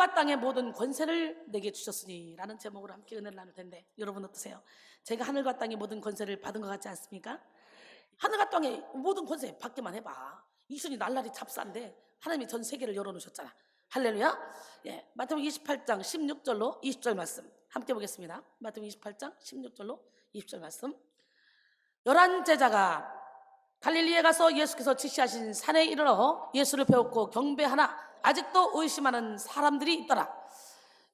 하늘과 땅의 모든 권세를 내게 주셨으니 라는 제목으로 함께 은혜를 나눌 텐데, 여러분 어떠세요? 제가 하늘과 땅의 모든 권세를 받은 것 같지 않습니까? 하늘과 땅의 모든 권세 받기만 해봐. 이순이 날라리 잡사인데 하나님이 전 세계를 열어놓으셨잖아. 할렐루야. 예, 마태복음 28장 16절로 20절 말씀 함께 보겠습니다. 마태복음 28장 16절로 20절 말씀. 11 제자가 갈릴리에 가서 예수께서 지시하신 산에 이르러 예수를 배웠고 경배하나 아직도 의심하는 사람들이 있더라.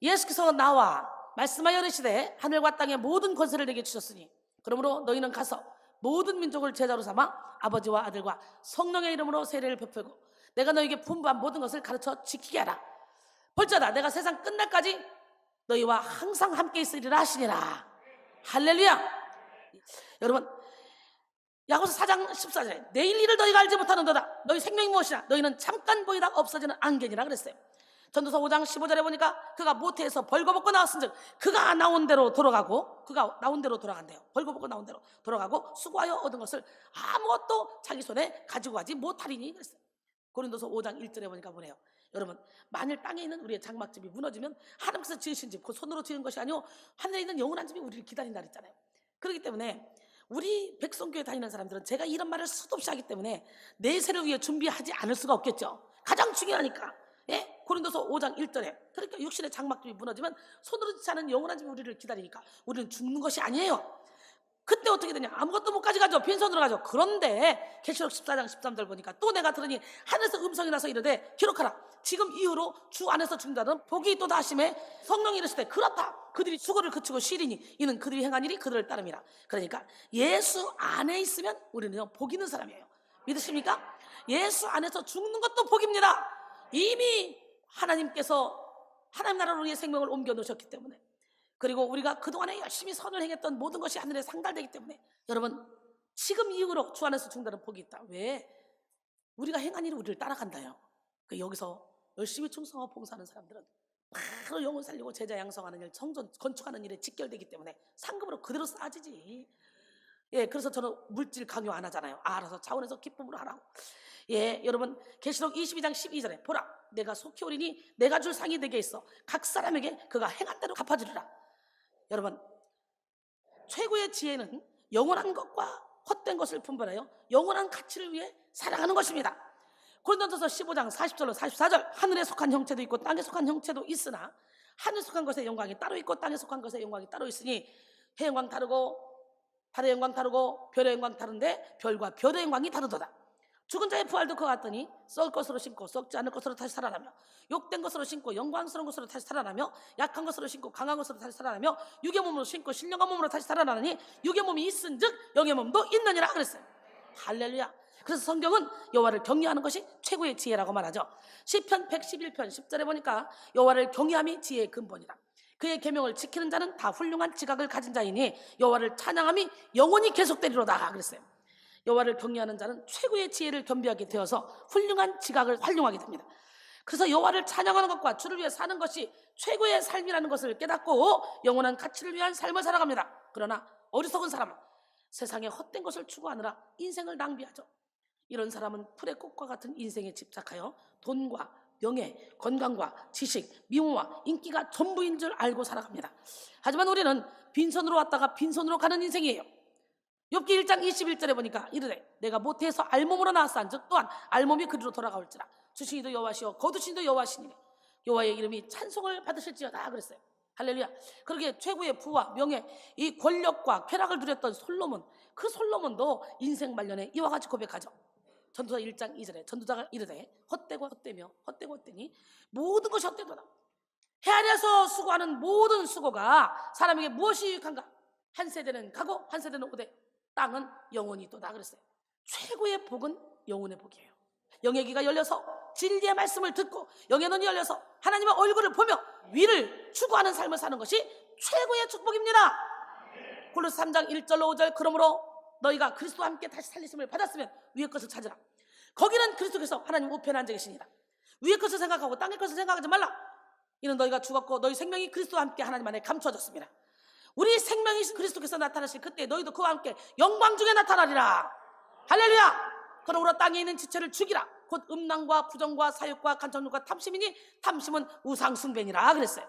예수께서 나와 말씀하여 이르시되 하늘과 땅의 모든 권세를 내게 주셨으니 그러므로 너희는 가서 모든 민족을 제자로 삼아 아버지와 아들과 성령의 이름으로 세례를 베풀고 내가 너희에게 분부한 모든 것을 가르쳐 지키게 하라. 볼지어다 내가 세상 끝날까지 너희와 항상 함께 있으리라 하시니라. 할렐루야. 여러분, 야고보서 4장 14절에 내일 일을 너희가 알지 못하는도다. 너희 생명이 무엇이냐? 너희는 잠깐 보이다 없어지는 안개니라 그랬어요. 전도서 5장 15절에 보니까 그가 모태에서 벌거벗고 나왔은즉 그가 나온 대로 돌아가고, 그가 나온 대로 돌아간대요. 벌거벗고 나온 대로 돌아가고 수고하여 얻은 것을 아무것도 자기 손에 가지고 가지 못하리니 그랬어요. 고린도서 5장 1절에 보니까 뭐래요? 여러분, 만일 땅에 있는 우리의 장막집이 무너지면 하나님께서 지으신 집, 그 손으로 지은 것이 아니오 하늘에 있는 영원한 집이 우리를 기다린다 그랬잖아요. 그렇기 때문에 우리 백성교회 다니는 사람들은 제가 이런 말을 수도 없이 하기 때문에 내세를 위해 준비하지 않을 수가 없겠죠. 가장 중요하니까. 예? 고린도서 5장 1절에 그러니까 육신의 장막집이 무너지면 손으로 짓지 않은 영원한 집이 우리를 기다리니까 우리는 죽는 것이 아니에요. 그때 어떻게 되냐? 아무것도 못 가져가죠. 빈손으로 가죠. 그런데 계시록 14장 13절 보니까 또 내가 들으니 하늘에서 음성이 나서 이르되 기록하라. 지금 이후로 주 안에서 죽는다는 복이 있도다 하심에 성령이 이르시되 그렇다. 그들이 수고를 그치고 쉬리니 이는 그들이 행한 일이 그들을 따름이라. 그러니까 예수 안에 있으면 우리는 복 있는 사람이에요. 믿으십니까? 예수 안에서 죽는 것도 복입니다. 이미 하나님께서 하나님 나라로 우리의 생명을 옮겨 놓으셨기 때문에, 그리고 우리가 그동안에 열심히 선을 행했던 모든 것이 하늘에 상달되기 때문에 여러분, 지금 이후로 주 안에서 죽는다는 복이 있다. 왜? 우리가 행한 일이 우리를 따라간다요. 여기서 열심히 충성하고 봉사하는 사람들은 바로 영혼 살리고 제자 양성하는 일, 성전 건축하는 일에 직결되기 때문에 상급으로 그대로 싸지지. 예, 그래서 저는 물질 강요 안 하잖아요. 알아서 차원에서 기쁨으로 하라고. 예, 여러분, 계시록 22장 12절에 보라, 내가 속히 오리니 내가 줄 상이 내게 있어 각 사람에게 그가 행한 대로 갚아주리라. 여러분, 최고의 지혜는 영원한 것과 헛된 것을 분별하여 영원한 가치를 위해 살아가는 것입니다. 고린도전서 15장 40절로 44절, 하늘에 속한 형체도 있고 땅에 속한 형체도 있으나 하늘에 속한 것의 영광이 따로 있고 땅에 속한 것의 영광이 따로 있으니 해 영광 다르고 달의 영광 다르고 별의 영광 다른데 별과 별의 영광이 다르도다. 죽은 자의 부활도 그와 같더니 썩을 것으로 심고 썩지 않을 것으로 다시 살아나며 욕된 것으로 심고 영광스러운 것으로 다시 살아나며 약한 것으로 심고 강한 것으로 다시 살아나며 육의 몸으로 심고 신령한 몸으로 다시 살아나니 육의 몸이 있은즉 영의 몸도 있느니라 그랬어요. 할렐루야. 그래서 성경은 여호와를 경외하는 것이 최고의 지혜라고 말하죠. 시편 111편 10절에 보니까 여호와를 경외함이 지혜의 근본이다. 그의 계명을 지키는 자는 다 훌륭한 지각을 가진 자이니 여호와를 찬양함이 영원히 계속되리로다 그랬어요. 여호와를 경외하는 자는 최고의 지혜를 겸비하게 되어서 훌륭한 지각을 활용하게 됩니다. 그래서 여호와를 찬양하는 것과 주를 위해 사는 것이 최고의 삶이라는 것을 깨닫고 영원한 가치를 위한 삶을 살아갑니다. 그러나 어리석은 사람은 세상에 헛된 것을 추구하느라 인생을 낭비하죠. 이런 사람은 풀의 꽃과 같은 인생에 집착하여 돈과 명예, 건강과 지식, 미모와 인기가 전부인 줄 알고 살아갑니다. 하지만 우리는 빈손으로 왔다가 빈손으로 가는 인생이에요. 욥기 1장 21절에 보니까 이르되 내가 모태에서 알몸으로 나왔사온즉 또한 알몸이 그리로 돌아가올지라. 주신 이도 여호와시요 거두신 이도 여호와시니 여호와의 이름이 찬송을 받으실지어다 그랬어요. 할렐루야. 그러기에 최고의 부와 명예, 이 권력과 쾌락을 누렸던 솔로몬, 그 솔로몬도 인생 말년에 이와 같이 고백하죠. 전도서 1장 2절에 전도자가 이르되 헛되고 헛되며 헛되고 헛되니 모든 것이 헛되도다. 해 아래에서 수고하는 모든 수고가 사람에게 무엇이 유익한가? 한 세대는 가고 한 세대는 오되 땅은 영원히 있도다 그랬어요. 최고의 복은 영혼의 복이에요. 영의 귀가 열려서 진리의 말씀을 듣고 영의 눈이 열려서 하나님의 얼굴을 보며 위를 추구하는 삶을 사는 것이 최고의 축복입니다. 골로새 3장 1절로 5절, 그러므로 너희가 그리스도와 함께 다시 살리심을 받았으면 위의 것을 찾으라. 거기는 그리스도께서 하나님 우편에 앉아 계시니라. 위의 것을 생각하고 땅의 것을 생각하지 말라. 이는 너희가 죽었고 너희 생명이 그리스도와 함께 하나님 안에 감춰졌습니다. 우리 생명이신 그리스도께서 나타나실 그때 너희도 그와 함께 영광 중에 나타나리라. 할렐루야. 그러므로 땅에 있는 지체를 죽이라. 곧 음란과 부정과 사욕과 간청욕과 탐심이니 탐심은 우상숭배니라 그랬어요.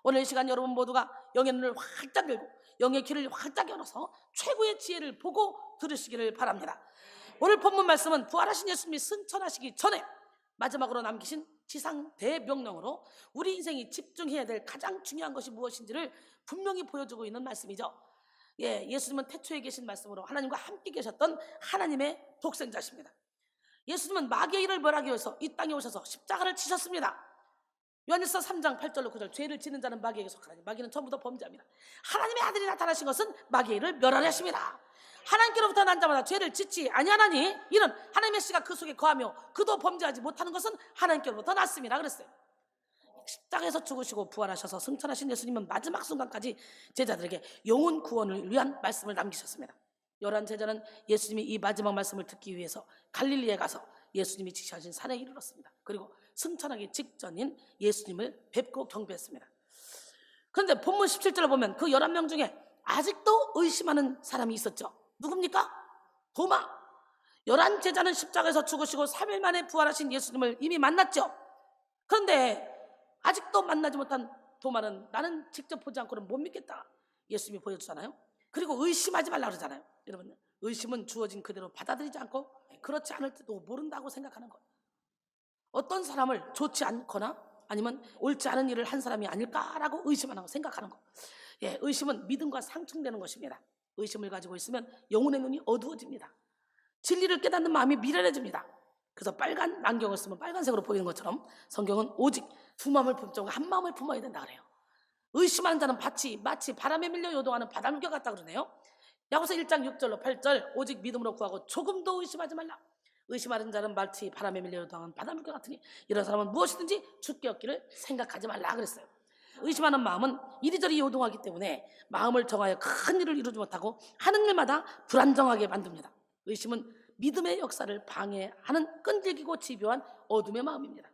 오늘 이 시간 여러분 모두가 영의 눈을 활짝 열고 영의 귀를 활짝 열어서 최고의 지혜를 보고 들으시기를 바랍니다. 오늘 본문 말씀은 부활하신 예수님이 승천하시기 전에 마지막으로 남기신 지상 대명령으로 우리 인생이 집중해야 될 가장 중요한 것이 무엇인지를 분명히 보여주고 있는 말씀이죠. 예수님은 태초에 계신 말씀으로 하나님과 함께 계셨던 하나님의 독생자십니다. 예수님은 마귀의 일을 멸하기 위해서 이 땅에 오셔서 십자가를 치셨습니다. 요한일서 3장 8절로 9절, 죄를 짓는 자는 마귀에게 속하나니 마귀는 전부 다 범죄합니다. 하나님의 아들이 나타나신 것은 마귀의 일을 멸하려 하십니다. 하나님께로부터 난 자마다 죄를 짓지 아니하나니 이는 하나님의 씨가 그 속에 거하며 그도 범죄하지 못하는 것은 하나님께로부터 났습니다 그랬어요. 십자가에서 죽으시고 부활하셔서 승천하신 예수님은 마지막 순간까지 제자들에게 영혼 구원을 위한 말씀을 남기셨습니다. 11 제자는 예수님이 이 마지막 말씀을 듣기 위해서 갈릴리에 가서 예수님이 지시하신 산에 이르렀습니다. 그리고 승천하기 직전인 예수님을 뵙고 경배했습니다. 그런데 본문 17절을 보면 그 11명 중에 아직도 의심하는 사람이 있었죠. 누굽니까? 도마. 11 제자는 십자가에서 죽으시고 3일 만에 부활하신 예수님을 이미 만났죠. 그런데 아직도 만나지 못한 도마는 나는 직접 보지 않고는 못 믿겠다. 예수님이 보여주잖아요. 그리고 의심하지 말라 그러잖아요. 여러분, 의심은 주어진 그대로 받아들이지 않고 그렇지 않을 때도 모른다고 생각하는 것. 어떤 사람을 좋지 않거나 아니면 옳지 않은 일을 한 사람이 아닐까라고 의심하는 것, 생각하는 것. 의심은 믿음과 상충되는 것입니다. 의심을 가지고 있으면 영혼의 눈이 어두워집니다. 진리를 깨닫는 마음이 미련해집니다. 그래서 빨간 안경을 쓰면 빨간색으로 보이는 것처럼 성경은 오직 두 마음을 품자고 한 마음을 품어야 된다 그래요. 의심하는 자는 마치 바람에 밀려 요동하는 바닷물 같다 그러네요. 야고보서 1장 6절로 8절, 오직 믿음으로 구하고 조금도 의심하지 말라. 의심하는 자는 마치 바람에 밀려 요동하는 바닷물 같으니 이런 사람은 무엇이든지 주께 얻기를 생각하지 말라 그랬어요. 의심하는 마음은 이리저리 요동하기 때문에 마음을 정하여 큰 일을 이루지 못하고 하는 일마다 불안정하게 만듭니다. 의심은 믿음의 역사를 방해하는 끈질기고 집요한 어둠의 마음입니다.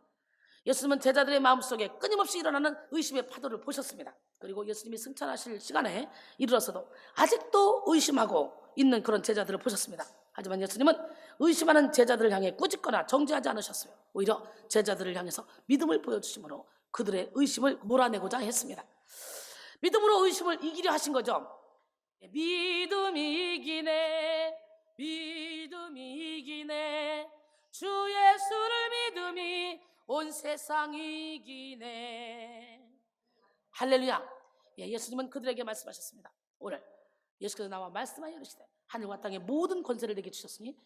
예수님은 제자들의 마음속에 끊임없이 일어나는 의심의 파도를 보셨습니다. 그리고 예수님이 승천하실 시간에 이르러서도 아직도 의심하고 있는 그런 제자들을 보셨습니다. 하지만 예수님은 의심하는 제자들을 향해 꾸짖거나 정죄하지 않으셨어요. 오히려 제자들을 향해서 믿음을 보여주심으로 그들의 의심을 몰아내고자 했습니다. 믿음으로 의심을 이기려 하신 거죠. 믿음이 이기네, 믿음이 이기네, 주 예수를 믿음이 온 세상이 이기네. 할렐루야. 예수님은 그들에게 말씀하셨습니다. 오늘 예수께서 나와 말씀하여 이르시되 하늘과 땅의 모든 권세를 내게 주셨으니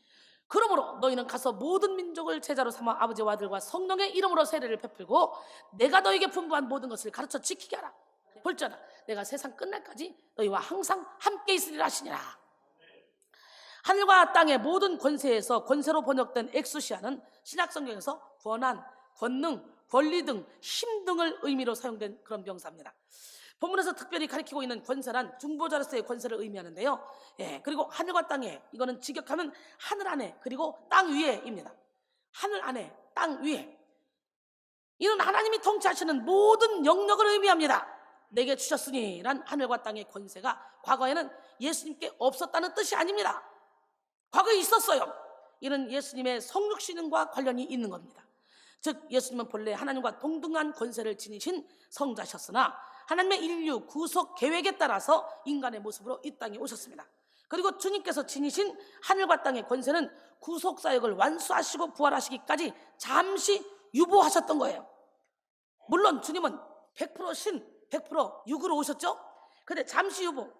그러므로 너희는 가서 모든 민족을 제자로 삼아 아버지와 아들과 성령의 이름으로 세례를 베풀고 내가 너희에게 분부한 모든 것을 가르쳐 지키게 하라. 볼지어다 내가 세상 끝날까지 너희와 항상 함께 있으리라 하시니라. 하늘과 땅의 모든 권세에서 권세로 번역된 엑수시아는 신약성경에서 권한, 권능, 권리 등 힘 등을 의미로 사용된 그런 명사입니다. 본문에서 특별히 가리키고 있는 권세란 중보자로서의 권세를 의미하는데요. 그리고 하늘과 땅에, 이거는 직역하면 하늘 안에 그리고 땅 위에입니다. 하늘 안에, 땅 위에. 이는 하나님이 통치하시는 모든 영역을 의미합니다. 내게 주셨으니 란 하늘과 땅의 권세가 과거에는 예수님께 없었다는 뜻이 아닙니다. 과거에 있었어요. 이는 예수님의 성육신과 관련이 있는 겁니다. 즉 예수님은 본래 하나님과 동등한 권세를 지니신 성자셨으나 하나님의 인류 구속 계획에 따라서 인간의 모습으로 이 땅에 오셨습니다. 그리고 주님께서 지니신 하늘과 땅의 권세는 구속 사역을 완수하시고 부활하시기까지 잠시 유보하셨던 거예요. 물론 주님은 100% 신, 100% 육으로 오셨죠. 그런데 잠시 유보.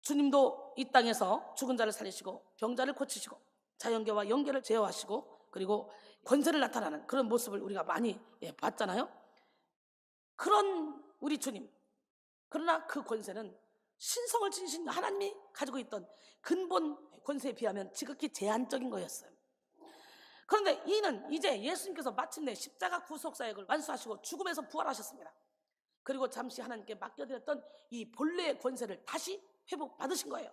주님도 이 땅에서 죽은 자를 살리시고 병자를 고치시고 자연계와 영계를 제어하시고 그리고 권세를 나타나는 그런 모습을 우리가 많이 봤잖아요. 그런 우리 주님, 그러나 그 권세는 신성을 지니신 하나님이 가지고 있던 근본 권세에 비하면 지극히 제한적인 거였어요. 그런데 이는 이제 예수님께서 마침내 십자가 구속사역을 완수하시고 죽음에서 부활하셨습니다. 그리고 잠시 하나님께 맡겨드렸던 이 본래의 권세를 다시 회복받으신 거예요.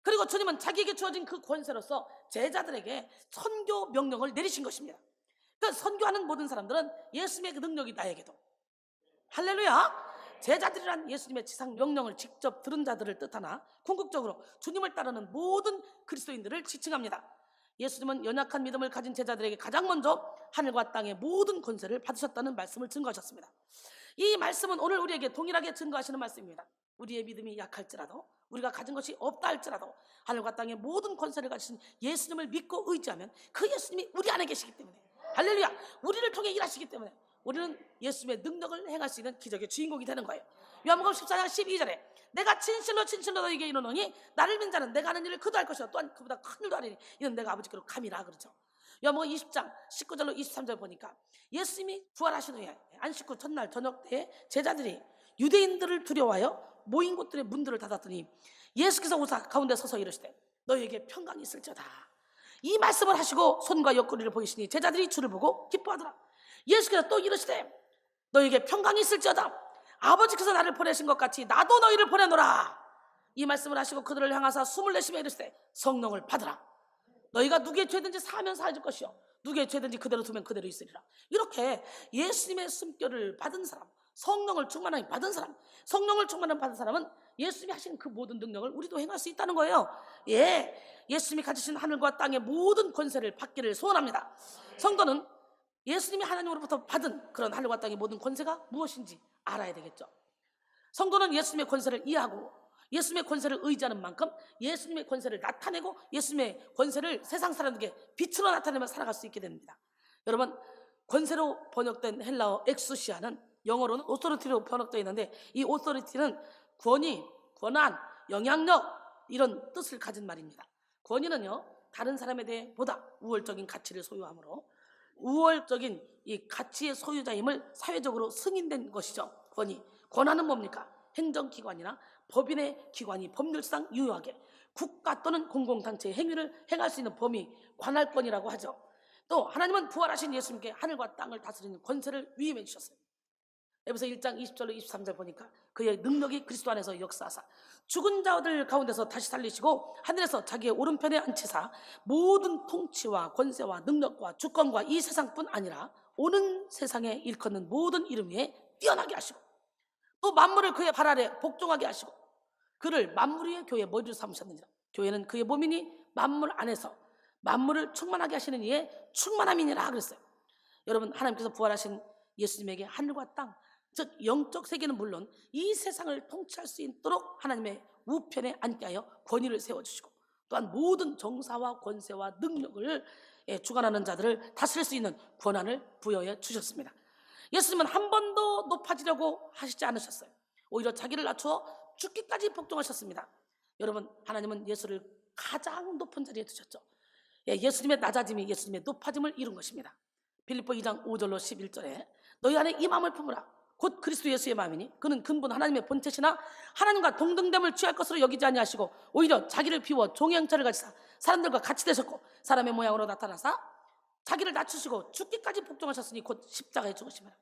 그리고 주님은 자기에게 주어진 그 권세로서 제자들에게 선교 명령을 내리신 것입니다. 그 선교하는 모든 사람들은 예수님의 그 능력이 나에게도, 할렐루야, 제자들이란 예수님의 지상 명령을 직접 들은 자들을 뜻하나 궁극적으로 주님을 따르는 모든 그리스도인들을 지칭합니다. 예수님은 연약한 믿음을 가진 제자들에게 가장 먼저 하늘과 땅의 모든 권세를 받으셨다는 말씀을 증거하셨습니다. 이 말씀은 오늘 우리에게 동일하게 증거하시는 말씀입니다. 우리의 믿음이 약할지라도, 우리가 가진 것이 없다 할지라도 하늘과 땅의 모든 권세를 가지신 예수님을 믿고 의지하면 그 예수님이 우리 안에 계시기 때문에, 할렐루야, 우리를 통해 일하시기 때문에 우리는 예수님의 능력을 행할 수 있는 기적의 주인공이 되는 거예요. 요한복음 14장 12절에 내가 진실로 너에게 이르노니 나를 믿는 자는 내가 하는 일을 그도 할 것이요 또한 그보다 큰 일도 하리니 이는 내가 아버지께로 감이라 그러죠. 요한복음 20장 19절로 23절 보니까 예수님이 부활하신 후에 안식 후 첫날 저녁 때에 제자들이 유대인들을 두려워하여 모인 곳들의 문들을 닫았더니 예수께서 오사 가운데 서서 이르시되 너희에게 평강이 있을지어다. 이 말씀을 하시고 손과 옆구리를 보이시니 제자들이 주를 보고 기뻐하더라. 예수께서 또 이르시되 너희에게 평강이 있을지어다. 아버지께서 나를 보내신 것 같이 나도 너희를 보내노라. 이 말씀을 하시고 그들을 향하사 숨을 내쉬며 이르시되 성령을 받으라. 너희가 누구의 죄든지 사하면 사해질 것이요 누구의 죄든지 그대로 두면 그대로 있으리라. 이렇게 예수님의 숨결을 받은 사람, 성령을 충만하게 받은 사람, 성령을 충만하게 받은 사람은 예수님이 하신 그 모든 능력을 우리도 행할 수 있다는 거예요. 예수님이 가지신 하늘과 땅의 모든 권세를 받기를 소원합니다. 성도는 예수님이 하나님으로부터 받은 그런 하늘과 땅의 모든 권세가 무엇인지 알아야 되겠죠. 성도는 예수님의 권세를 이해하고 예수님의 권세를 의지하는 만큼 예수님의 권세를 나타내고 예수님의 권세를 세상 사람들에게 빛으로 나타내며 살아갈 수 있게 됩니다. 여러분, 권세로 번역된 헬라어 엑수시아는 영어로는 오토리티로 번역되어 있는데 이 오토리티는 권위, 권한, 영향력 이런 뜻을 가진 말입니다. 권위는요, 다른 사람에 대해 보다 우월적인 가치를 소유하므로 우월적인 이 가치의 소유자임을 사회적으로 승인된 것이죠. 권위. 권한은 뭡니까? 행정기관이나 법인의 기관이 법률상 유효하게 국가 또는 공공단체의 행위를 행할 수 있는 범위, 관할권이라고 하죠. 또 하나님은 부활하신 예수님께 하늘과 땅을 다스리는 권세를 위임해 주셨어요. 에베소 1장 20절로 23절 보니까 그의 능력이 그리스도 안에서 역사하사 죽은 자들 가운데서 다시 살리시고 하늘에서 자기의 오른편에 앉히사 모든 통치와 권세와 능력과 주권과 이 세상뿐 아니라 오는 세상에 일컫는 모든 이름 위에 뛰어나게 하시고 또 만물을 그의 발 아래 복종하게 하시고 그를 만물 위의 교회의 머리로 삼으셨느니라. 교회는 그의 몸이니 만물 안에서 만물을 충만하게 하시는 이의 충만함이니라 그랬어요. 여러분, 하나님께서 부활하신 예수님에게 하늘과 땅, 즉 영적 세계는 물론 이 세상을 통치할 수 있도록 하나님의 우편에 앉게 하여 권위를 세워주시고 또한 모든 정사와 권세와 능력을 주관하는 자들을 다스릴 수 있는 권한을 부여해 주셨습니다. 예수님은 한 번도 높아지려고 하시지 않으셨어요. 오히려 자기를 낮추어 죽기까지 복종하셨습니다. 여러분, 하나님은 예수를 가장 높은 자리에 두셨죠. 예수님의 낮아짐이 예수님의 높아짐을 이룬 것입니다. 빌립보 2장 5절로 11절에 너희 안에 이 마음을 품으라. 곧 그리스도 예수의 마음이니 그는 근본 하나님의 본체시나 하나님과 동등됨을 취할 것으로 여기지 아니하시고 오히려 자기를 비워 종의 형체를 가지사 사람들과 같이 되셨고 사람의 모양으로 나타나사 자기를 낮추시고 죽기까지 복종하셨으니 곧 십자가에 죽으시면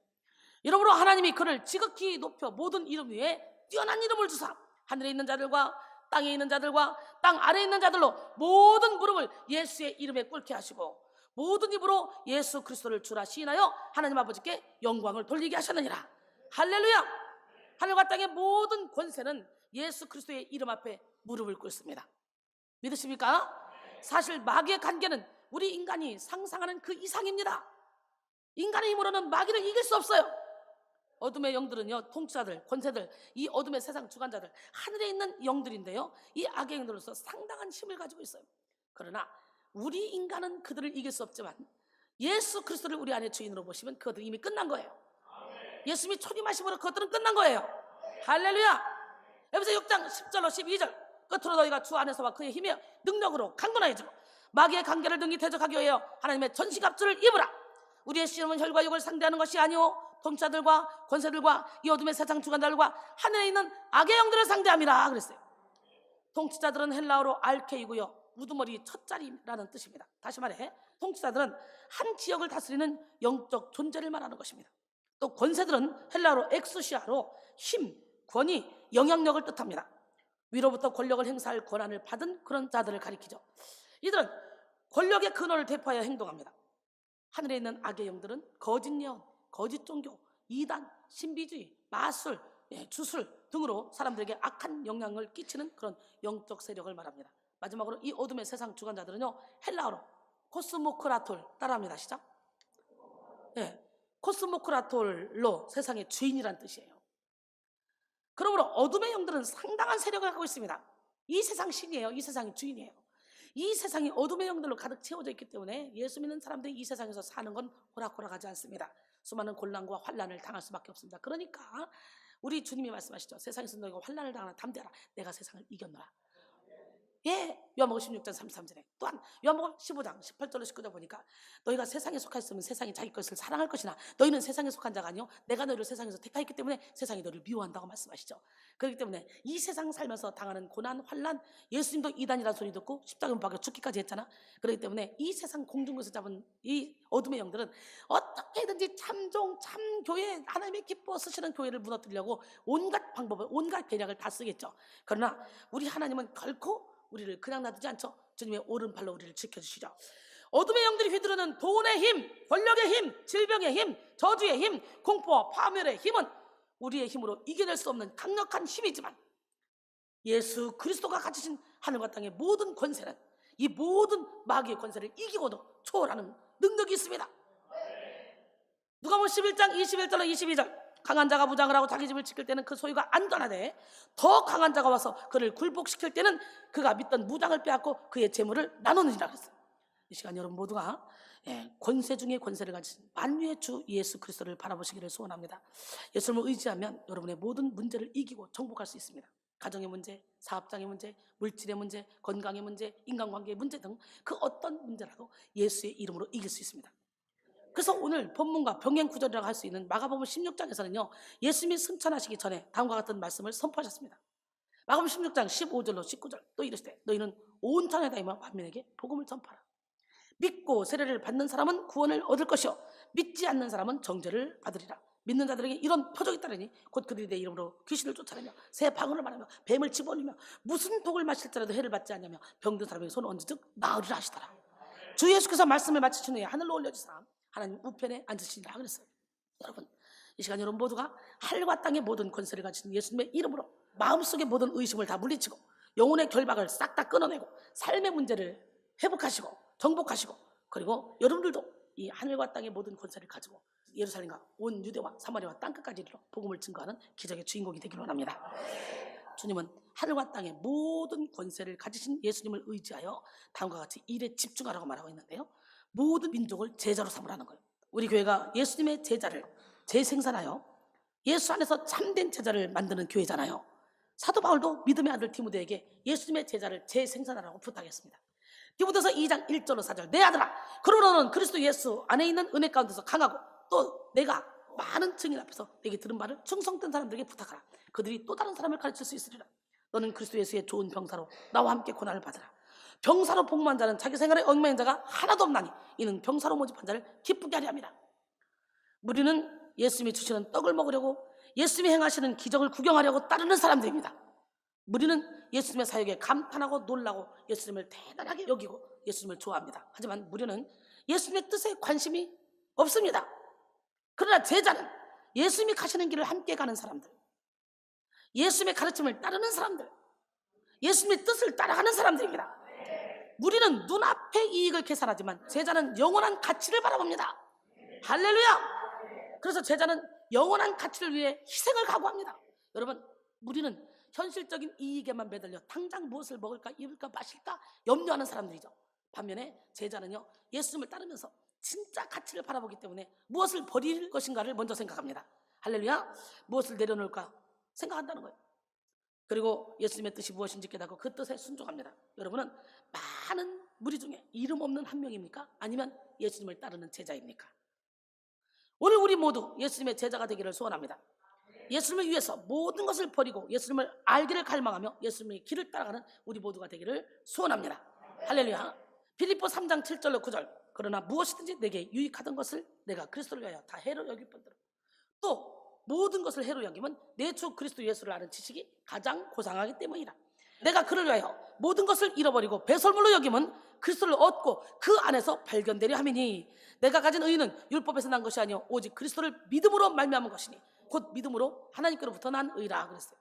이러므로 하나님이 그를 지극히 높여 모든 이름 위에 뛰어난 이름을 주사 하늘에 있는 자들과 땅에 있는 자들과 땅 아래에 있는 자들로 모든 무릎을 예수의 이름에 꿇게 하시고 모든 입으로 예수 그리스도를 주라 시인하여 하나님 아버지께 영광을 돌리게 하셨느니라. 할렐루야. 하늘과 땅의 모든 권세는 예수 그리스도의 이름 앞에 무릎을 꿇습니다. 믿으십니까? 사실 마귀의 관계는 우리 인간이 상상하는 그 이상입니다. 인간의 힘으로는 마귀를 이길 수 없어요. 어둠의 영들은요, 통치자들, 권세들, 이 어둠의 세상 주관자들, 하늘에 있는 영들인데요, 이 악의 영들로서 상당한 힘을 가지고 있어요. 그러나 우리 인간은 그들을 이길 수 없지만 예수 그리스도를 우리 안에 주인으로 보시면 그것들은 이미 끝난 거예요. 예수님이 초림하심으로 그것들은 끝난 거예요. 할렐루야. 에베소 6장 10절로 12절 끝으로 너희가 주 안에서와 그의 힘의 능력으로 강건하여지고 마귀의 관계를 등이 대적하기 위하여 하나님의 전시갑주를 입으라. 우리의 시험은 혈과 육을 상대하는 것이 아니오 통치자들과 권세들과 이 어둠의 세상 주관자들과 하늘에 있는 악의 영들을 상대함이라 그랬어요. 통치자들은 헬라어로 알케이고요, 우두머리 첫자리라는 뜻입니다. 다시 말해 통치자들은 한 지역을 다스리는 영적 존재를 말하는 것입니다. 또 권세들은 헬라어로 엑수시아로 힘, 권위, 영향력을 뜻합니다. 위로부터 권력을 행사할 권한을 받은 그런 자들을 가리키죠. 이들은 권력의 근원을 대표하여 행동합니다. 하늘에 있는 악의 영들은 거짓 예언, 거짓 종교, 이단, 신비주의, 마술, 주술 등으로 사람들에게 악한 영향을 끼치는 그런 영적 세력을 말합니다. 마지막으로 이 어둠의 세상 주관자들은요, 헬라어로 코스모크라톨 따라합니다. 시작. 네. 코스모크라톨로 세상의 주인이란 뜻이에요. 그러므로 어둠의 영들은 상당한 세력을 갖고 있습니다. 이 세상 신이에요. 이 세상의 주인이에요. 이 세상이 어둠의 영들로 가득 채워져 있기 때문에 예수 믿는 사람들이 이 세상에서 사는 건 호락호락하지 않습니다. 수많은 곤란과 환난을 당할 수밖에 없습니다. 그러니까 우리 주님이 말씀하시죠. 세상에서 너희가 환난을 당하나 담대하라. 내가 세상을 이겼노라. 예, 요한복음 16장 33절에 또한 요한복음 15장 18절로 19절 보니까 너희가 세상에 속하였으면 세상이 자기 것을 사랑할 것이나 너희는 세상에 속한 자가 아니요 내가 너희를 세상에서 택하였기 때문에 세상이 너희를 미워한다고 말씀하시죠. 그렇기 때문에 이 세상 살면서 당하는 고난, 환난, 예수님도 이단이라는 소리 듣고 십자가 못 박혀 죽기까지 했잖아. 그렇기 때문에 이 세상 공중에서 잡은 이 어둠의 영들은 어떻게든지 참종, 참교회, 하나님의 기뻐 쓰시는 교회를 무너뜨리려고 온갖 방법을, 온갖 계략을 다 쓰겠죠. 그러나 우리 하나님은 결코 우리를 그냥 놔두지 않죠. 주님의 오른팔로 우리를 지켜주시죠. 어둠의 영들이 휘두르는 돈의 힘, 권력의 힘, 질병의 힘, 저주의 힘, 공포와 파멸의 힘은 우리의 힘으로 이겨낼 수 없는 강력한 힘이지만 예수 그리스도가 가지신 하늘과 땅의 모든 권세는 이 모든 마귀의 권세를 이기고도 초월하는 능력이 있습니다. 누가복음 11장 21절로 22절 강한 자가 무장을 하고 자기 집을 지킬 때는 그 소유가 안전하되 더 강한 자가 와서 그를 굴복시킬 때는 그가 믿던 무장을 빼앗고 그의 재물을 나누느니라 그랬어요. 이 시간 여러분 모두가 권세 중에 권세를 가진 만유의 주 예수 그리스도를 바라보시기를 소원합니다. 예수님을 의지하면 여러분의 모든 문제를 이기고 정복할 수 있습니다. 가정의 문제, 사업장의 문제, 물질의 문제, 건강의 문제, 인간관계의 문제 등 그 어떤 문제라도 예수의 이름으로 이길 수 있습니다. 그래서 오늘 본문과 병행 구절이라고 할 수 있는 마가복음 16장에서는요 예수님이 승천하시기 전에 다음과 같은 말씀을 선포하셨습니다. 마가복음 16장 15절로 19절 또 이르시되 너희는 온 땅에 다니며 만민에게 복음을 전파하라. 믿고 세례를 받는 사람은 구원을 얻을 것이요 믿지 않는 사람은 정죄를 받으리라. 믿는 자들에게 이런 표적이 따르니 곧 그들이 내 이름으로 귀신을 쫓아내며 새 방언을 말하며 뱀을 집어넣으며 무슨 독을 마실지라도 해를 받지 않냐며 병든 사람에게 손을 얹은즉 나으리라 하시더라. 주 예수께서 말씀을 마치신 후에 하늘로 올려지사 하나님 우편에 앉으시니라 그랬어요. 여러분 이 시간 여러분 모두가 하늘과 땅의 모든 권세를 가진 예수님의 이름으로 마음속의 모든 의심을 다 물리치고 영혼의 결박을 싹 다 끊어내고 삶의 문제를 회복하시고 정복하시고 그리고 여러분들도 이 하늘과 땅의 모든 권세를 가지고 예루살렘과 온 유대와 사마리아와 땅끝까지 이르러 복음을 증거하는 기적의 주인공이 되기를 원합니다. 주님은 하늘과 땅의 모든 권세를 가지신 예수님을 의지하여 다음과 같이 일에 집중하라고 말하고 있는데요 모든 민족을 제자로 삼으라는 거예요. 우리 교회가 예수님의 제자를 재생산하여 예수 안에서 참된 제자를 만드는 교회잖아요. 사도 바울도 믿음의 아들 디모데에게 예수님의 제자를 재생산하라고 부탁했습니다. 디모데서 2장 1절로 4절 내 아들아 그러므로 너는 그리스도 예수 안에 있는 은혜 가운데서 강하고 또 내가 많은 증인 앞에서 내게 들은 바를 충성된 사람들에게 부탁하라. 그들이 또 다른 사람을 가르칠 수 있으리라. 너는 그리스도 예수의 좋은 병사로 나와 함께 고난을 받으라. 병사로 복무한 자는 자기 생활에 얽매인 자가 하나도 없나니 이는 병사로 모집한 자를 기쁘게 하려 함이라. 우리는 예수님이 주시는 떡을 먹으려고 예수님이 행하시는 기적을 구경하려고 따르는 사람들입니다. 우리는 예수님의 사역에 감탄하고 놀라고 예수님을 대단하게 여기고 예수님을 좋아합니다. 하지만 우리는 예수님의 뜻에 관심이 없습니다. 그러나 제자는 예수님이 가시는 길을 함께 가는 사람들, 예수님의 가르침을 따르는 사람들, 예수님의 뜻을 따라가는 사람들입니다. 우리는 눈앞의 이익을 계산하지만 제자는 영원한 가치를 바라봅니다. 할렐루야. 그래서 제자는 영원한 가치를 위해 희생을 각오합니다. 여러분 우리는 현실적인 이익에만 매달려 당장 무엇을 먹을까 입을까 마실까 염려하는 사람들이죠. 반면에 제자는요 예수님을 따르면서 진짜 가치를 바라보기 때문에 무엇을 버릴 것인가를 먼저 생각합니다. 할렐루야. 무엇을 내려놓을까 생각한다는 거예요. 그리고 예수님의 뜻이 무엇인지 깨닫고 그 뜻에 순종합니다. 여러분은 많은 무리 중에 이름 없는 한 명입니까? 아니면 예수님을 따르는 제자입니까? 오늘 우리 모두 예수님의 제자가 되기를 소원합니다. 예수님을 위해서 모든 것을 버리고 예수님을 알기를 갈망하며 예수님의 길을 따라가는 우리 모두가 되기를 소원합니다. 할렐루야. 빌립보 3장 7절로 9절 그러나 무엇이든지 내게 유익하던 것을 내가 그리스도를 위하여 다 해로 여길 뿐더러 또 모든 것을 해로 여기면 내 주 그리스도 예수를 아는 지식이 가장 고상하기 때문이라. 내가 그를 위하여 모든 것을 잃어버리고 배설물로 여기면 그리스도를 얻고 그 안에서 발견되려 함이니 내가 가진 의는 율법에서 난 것이 아니요 오직 그리스도를 믿음으로 말미암은 것이니 곧 믿음으로 하나님께로부터 난 의라 그랬어요.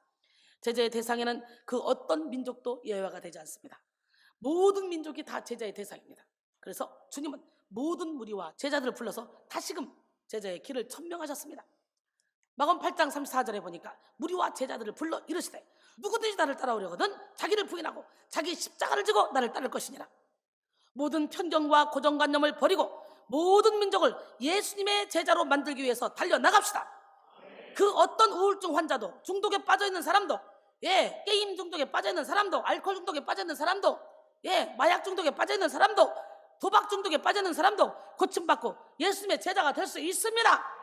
제자의 대상에는 그 어떤 민족도 예외가 되지 않습니다. 모든 민족이 다 제자의 대상입니다. 그래서 주님은 모든 무리와 제자들을 불러서 다시금 제자의 길을 천명하셨습니다. 마가복음 8장 34절에 보니까 무리와 제자들을 불러 이르시되 누구든지 나를 따라오려거든 자기를 부인하고 자기 십자가를 지고 나를 따를 것이니라. 모든 편견과 고정관념을 버리고 모든 민족을 예수님의 제자로 만들기 위해서 달려나갑시다. 그 어떤 우울증 환자도, 중독에 빠져있는 사람도, 게임 중독에 빠져있는 사람도, 알코올 중독에 빠져있는 사람도, 마약 중독에 빠져있는 사람도, 도박 중독에 빠져있는 사람도 고침받고 예수님의 제자가 될 수 있습니다.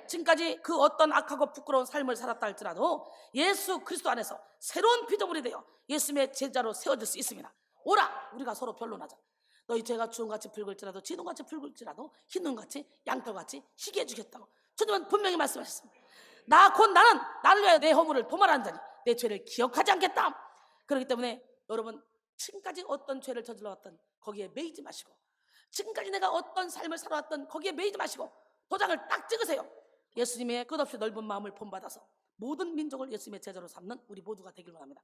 지금까지 그 어떤 악하고 부끄러운 삶을 살았다 할지라도 예수 그리스도 안에서 새로운 피조물이 되어 예수님의 제자로 세워질 수 있습니다. 오라, 우리가 서로 변론하자. 너희 죄가 주홍같이 붉을지라도 진홍같이 붉을지라도 흰 눈같이 양털같이 희게 해주겠다고 주님은 분명히 말씀하셨습니다. 나는 나를 위하여 내 허물을 도말하는 자니 내 죄를 기억하지 않겠다. 그렇기 때문에 여러분, 지금까지 어떤 죄를 저질러왔던 거기에 매이지 마시고, 지금까지 내가 어떤 삶을 살아왔던 거기에 매이지 마시고 도장을 딱 찍으세요. 예수님의 끝없이 넓은 마음을 본받아서 모든 민족을 예수님의 제자로 삼는 우리 모두가 되길 원합니다.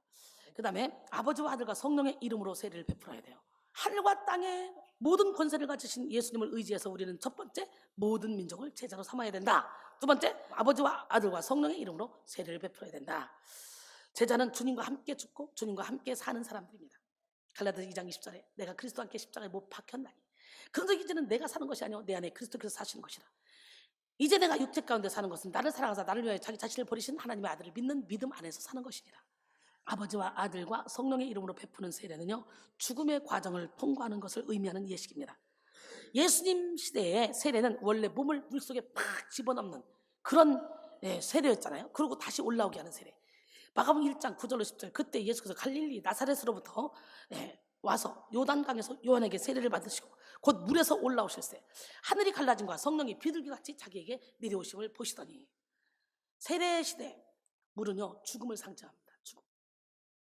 그 다음에 아버지와 아들과 성령의 이름으로 세례를 베풀어야 돼요. 하늘과 땅의 모든 권세를 가지신 예수님을 의지해서 우리는 첫 번째, 모든 민족을 제자로 삼아야 된다. 두 번째, 아버지와 아들과 성령의 이름으로 세례를 베풀어야 된다. 제자는 주님과 함께 죽고 주님과 함께 사는 사람들입니다. 갈라디아서 2장 20절에 내가 그리스도와 함께 십자가에 못 박혔나니 그런즉 이제는 내가 사는 것이 아니오 내 안에 그리스도께서 사시는 것이라. 이제 내가 육체 가운데 사는 것은 나를 사랑하사 나를 위하여 자기 자신을 버리신 하나님의 아들을 믿는 믿음 안에서 사는 것이니라. 아버지와 아들과 성령의 이름으로 베푸는 세례는요, 죽음의 과정을 통과하는 것을 의미하는 예식입니다. 예수님 시대에 세례는 원래 몸을 물속에 팍 집어넣는 그런 세례였잖아요. 그리고 다시 올라오게 하는 세례. 마가복음 1장 9절로 10절, 그때 예수께서 갈릴리 나사렛으로부터 와서 요단강에서 요한에게 세례를 받으시고 곧 물에서 올라오실 때 하늘이 갈라짐과 성령이 비둘기같이 자기에게 내려오심을 보시더니, 세례 시대 물은요 죽음을 상징합니다. 죽음.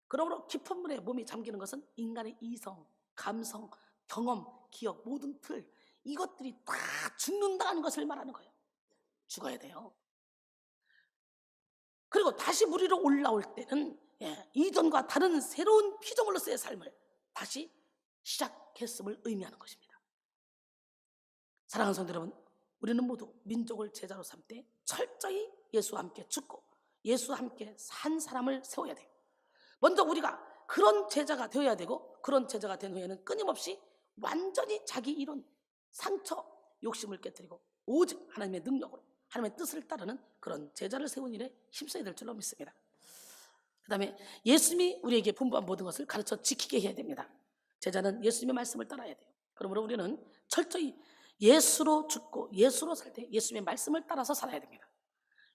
그러므로 깊은 물에 몸이 잠기는 것은 인간의 이성, 감성, 경험, 기억, 모든 틀, 이것들이 다 죽는다는 것을 말하는 거예요. 죽어야 돼요. 그리고 다시 물 위로 올라올 때는 이전과 다른 새로운 피조물로서의 삶을 다시 시작했음을 의미하는 것입니다. 사랑하는 성도 여러분, 우리는 모두 민족을 제자로 삼 때 철저히 예수와 함께 죽고 예수와 함께 산 사람을 세워야 돼요. 먼저 우리가 그런 제자가 되어야 되고, 그런 제자가 된 후에는 끊임없이 완전히 자기 이론, 상처, 욕심을 깨뜨리고 오직 하나님의 능력으로 하나님의 뜻을 따르는 그런 제자를 세운 일에 힘써야 될 줄로 믿습니다. 그 다음에 예수님이 우리에게 분부한 모든 것을 가르쳐 지키게 해야 됩니다. 제자는 예수님의 말씀을 따라야 돼요. 그러므로 우리는 철저히 예수로 죽고 예수로 살 때 예수님의 말씀을 따라서 살아야 됩니다.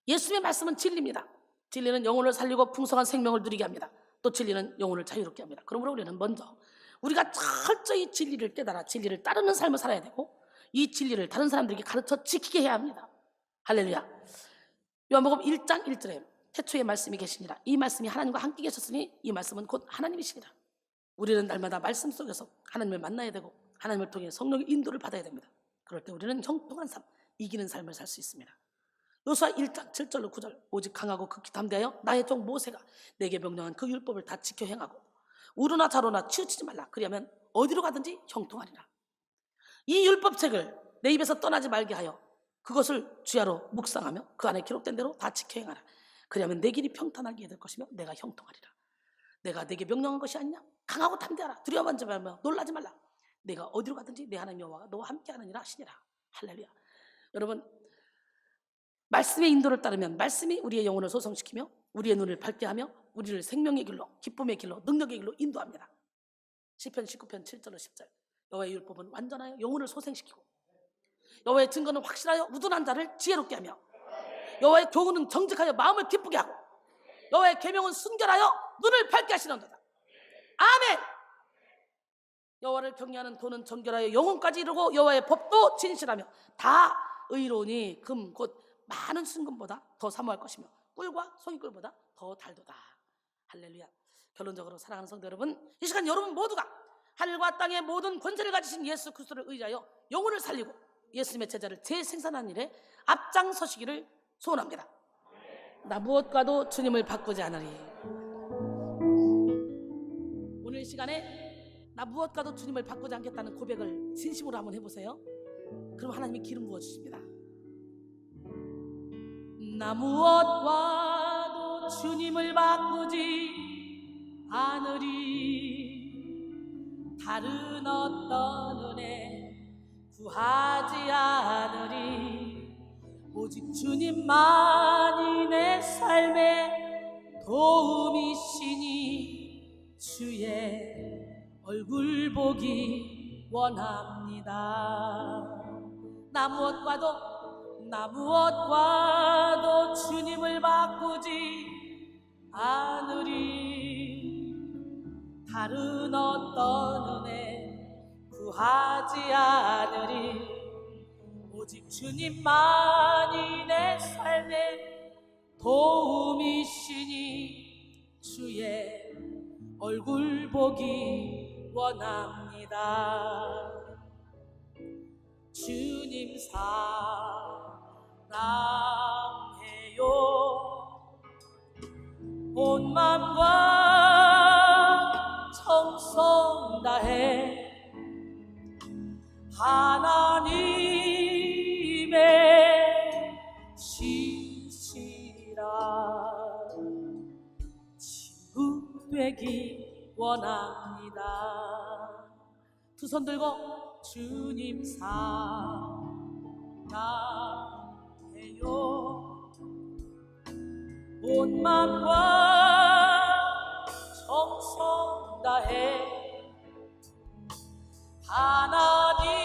예수님의 말씀은 진리입니다. 진리는 영혼을 살리고 풍성한 생명을 누리게 합니다. 또 진리는 영혼을 자유롭게 합니다. 그러므로 우리는 먼저 우리가 철저히 진리를 깨달아 진리를 따르는 삶을 살아야 되고, 이 진리를 다른 사람들에게 가르쳐 지키게 해야 합니다. 할렐루야. 요한복음 1장 1절에 태초에 말씀이 계시니라. 이 말씀이 하나님과 함께 계셨으니 이 말씀은 곧 하나님이시니라. 우리는 날마다 말씀 속에서 하나님을 만나야 되고 하나님을 통해 성령의 인도를 받아야 됩니다. 그럴 때 우리는 형통한 삶, 이기는 삶을 살 수 있습니다. 요수아 1장 7절로 9절, 오직 강하고 극히 담대하여 나의 종 모세가 내게 명령한 그 율법을 다 지켜 행하고 우르나 자로나 치우치지 말라. 그리하면 어디로 가든지 형통하리라. 이 율법책을 내 입에서 떠나지 말게 하여 그것을 주야로 묵상하며 그 안에 기록된 대로 다 지켜 행하라. 그리하면 내 길이 평탄하게 될 것이며 내가 형통하리라. 내가 내게 명령한 것이 아니냐? 강하고 담대하라. 두려워하지 말며 놀라지 말라. 내가 어디로 가든지 내 하나님 여호와가 너와 함께하느니라 하시니라. 할렐루야. 여러분, 말씀의 인도를 따르면 말씀이 우리의 영혼을 소성시키며 우리의 눈을 밝게 하며 우리를 생명의 길로, 기쁨의 길로, 능력의 길로 인도합니다. 시편 19편 7절로 10절, 여호와의 율법은 완전하여 영혼을 소생시키고 여호와의 증거는 확실하여 우둔한 자를 지혜롭게 하며 여호와의 교훈은 정직하여 마음을 기쁘게 하고 여호와의 계명은 순결하여 눈을 밝게 하시는도다. 아멘. 여호와를 경외하는 도는 정결하여 영혼까지 이루고 여호와의 법도 진실하며 다 의로우니 금 곧 많은 순금보다 더 사모할 것이며 꿀과 송이꿀보다 더 달도다. 할렐루야. 결론적으로 사랑하는 성도 여러분, 이 시간 여러분 모두가 하늘과 땅의 모든 권세를 가지신 예수 그리스도를 의지하여 영혼을 살리고 예수님의 제자를 재생산하는 일에 앞장서시기를 소원합니다. 나 무엇과도 주님을 바꾸지 않으리. 오늘 시간에 나 무엇과도 주님을 바꾸지 않겠다는 고백을 진심으로 한번 해보세요. 그럼 하나님이 기름 부어주십니다. 나 무엇과도 주님을 바꾸지 않으리. 다른 어떤 은혜 구하지 않으리. 오직 주님만이 내 삶의 도움이시니 주의 얼굴 보기 원합니다. 나 무엇과도 주님을 바꾸지 않으리. 다른 어떤 은혜 구하지 않으리. 오직 주님만이 내 삶의 도움이시니 주의 얼굴 보기 원합니다. 주님 사랑해요. 온 맘과 정성 다해 하나님의 진실한 친구 되기 원합니다. 두 손 들고 주님 사랑해요. 온 맘과 정성 다해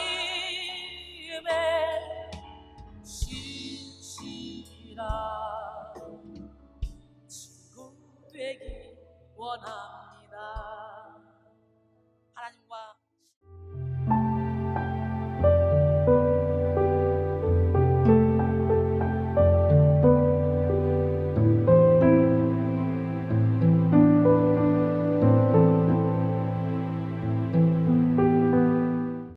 하나님의 진실한 친구 되기 원합니다.